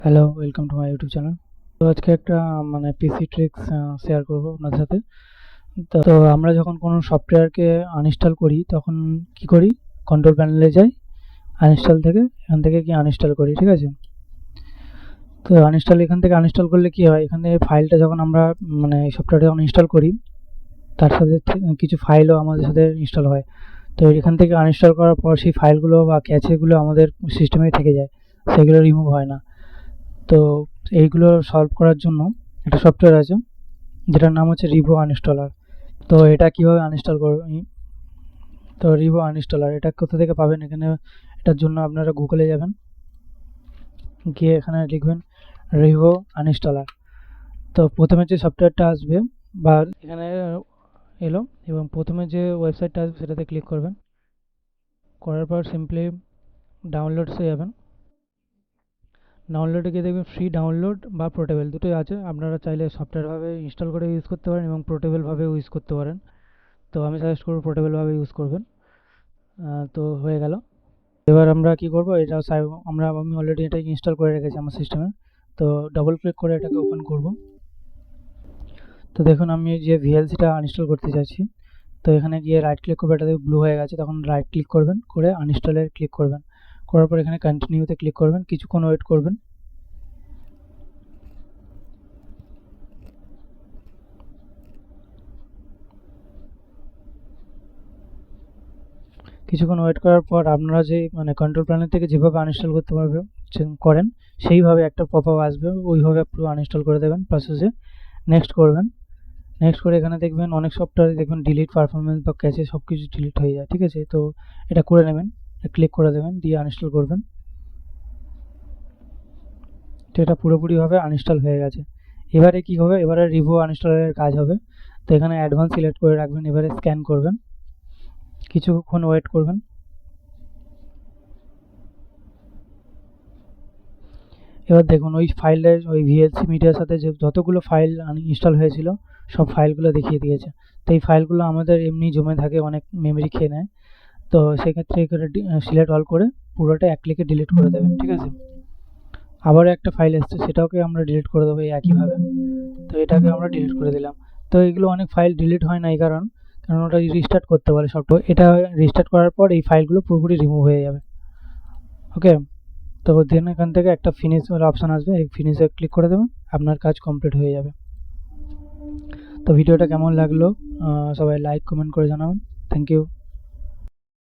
Hello, welcome to my YouTube channel. তো আজকে একটা পিসি ট্রিক্স শেয়ার করব আপনাদের সাথে। তো আমরা যখন কোনো সফটওয়্যারকে আনইনস্টল করি তখন কি করি, কন্ট্রোল প্যানেলে যাই, আনইনস্টল থেকে এখান থেকে কি আনইনস্টল করি, ঠিক আছে। তো এখান থেকে আনইনস্টল করলে কি হয়, এখানে ফাইলটা যখন আমরা এই সফটওয়্যারটা যখন ইনস্টল করি তার সাথে কিছু ফাইলও আমাদের সাথে ইনস্টল হয়। তো এখান থেকে আনইনস্টল করার পর সেই ফাইলগুলো বা ক্যাচেগুলো আমাদের সিস্টেমে থেকে যায়, সেগুলো রিমুভ হয় না। তো এইগুলো সলভ করার জন্য একটা সফটওয়্যার আছে যেটার নাম হচ্ছে রিভো আনইনস্টলার। তো এটা কিভাবে আনইনস্টল করবেন, তো রিভো আনইনস্টলার এটা কোথা থেকে পাবেন, এখানে এটার জন্য আপনারা গুগলে যাবেন, গিয়ে এখানে লিখবেন রিভো আনইনস্টলার। তো প্রথমে যে সফটওয়্যারটা আসবে বা এখানে এলো, এবং প্রথমে যে ওয়েবসাইটটা আসবে সেটাতে ক্লিক করবেন। করার পর সিম্পলি ডাউনলোডসে যাবেন। ডাউনলোডে গিয়ে দেখবেন ফ্রি ডাউনলোড বা পোর্টেবল দুটোই আছে। আপনারা চাইলে সফটওয়্যারভাবে ইনস্টল করে ইউজ করতে পারেন এবং পোর্টেবলভাবে ইউজ করতে পারেন। তো আমি সাজেস্ট করবো পোর্টেবলভাবে ইউজ করবেন। তো হয়ে গেল। এবার আমরা কি করব, এটা আমি অলরেডি এটা ইনস্টল করে রেখেছি আমার সিস্টেমে। তো ডবল ক্লিক করে এটাকে ওপেন করব। তো দেখুন আমি যে ভিএলসিটা আনইনস্টল করতে চাইছি, তো এখানে গিয়ে রাইট ক্লিক করবে, এটাতে ব্লু হয়ে গেছে, তখন রাইট ক্লিক করবেন, করে আনইনস্টলে ক্লিক করবেন। করার পর এখানে কন্টিনিউতে ক্লিক করবেন, কিছুক্ষণ ওয়েট করবেন। কিছুক্ষণ ওয়েট করার পর আপনারা যে কন্ট্রোল প্যানেল থেকে যেভাবে আনইনস্টল করতে করেন সেইভাবে একটা পপআপ আসবে, ওইভাবে পুরো আনইনস্টল করে দেবেন প্রসেসে। নেক্সট করবেন। নেক্সট করে এখানে দেখবেন অনেক সফটওয়্যারে দেখবেন ডিলিট পারফরমেন্স বা ক্যাচে সব কিছু ডিলিট হয়ে যায়, ঠিক আছে। তো এটা করে নেবেন, ক্লিক করে দেবেন, দিয়ে আনইনস্টল করবেন। তো এটা পুরোপুরিভাবে আনইনস্টল হয়ে গেছে। এবারে কি হবে, এবারে রিভো আনইনস্টলের কাজ হবে। তো এখানে অ্যাডভান্স সিলেক্ট করে রাখবেন, এবারে স্ক্যান করবেন, কিছুক্ষণ ওয়েট করবেন। এবার দেখুন ওই ফাইলের ওই ভিএলসি মিডিয়ার সাথে যে যতগুলো ফাইল ইনস্টল হয়েছিল সব ফাইলগুলো দেখিয়ে দিয়েছে। তো এই ফাইলগুলো আমাদের এমনি জমে থাকে, অনেক মেমরি খেয়ে নেয়। তো সেক্ষেত্রে এখানে সিলেক্ট অল করে পুরোটা এক ক্লিকে ডিলিট করে দেবেন, ঠিক আছে। আবারও একটা ফাইল এসছে, সেটাকে আমরা ডিলিট করে দেবো একইভাবে। তো এটাকে আমরা ডিলিট করে দিলাম। তো এগুলো অনেক ফাইল ডিলিট হয় না এই কারণ ওটা রিস্টার্ট করতে পারে সফটওয়্যার। এটা রিস্টার্ট করার পর এই ফাইলগুলো পুরোপুরি রিমুভ হয়ে যাবে। ওকে। তো দেন এখান থেকে একটা ফিনিশ অপশান আসবে, এই ফিনিশে ক্লিক করে দেবেন, আপনার কাজ কমপ্লিট হয়ে যাবে। তো ভিডিওটা কেমন লাগলো সবাই লাইক কমেন্ট করে জানাবেন। Thank you.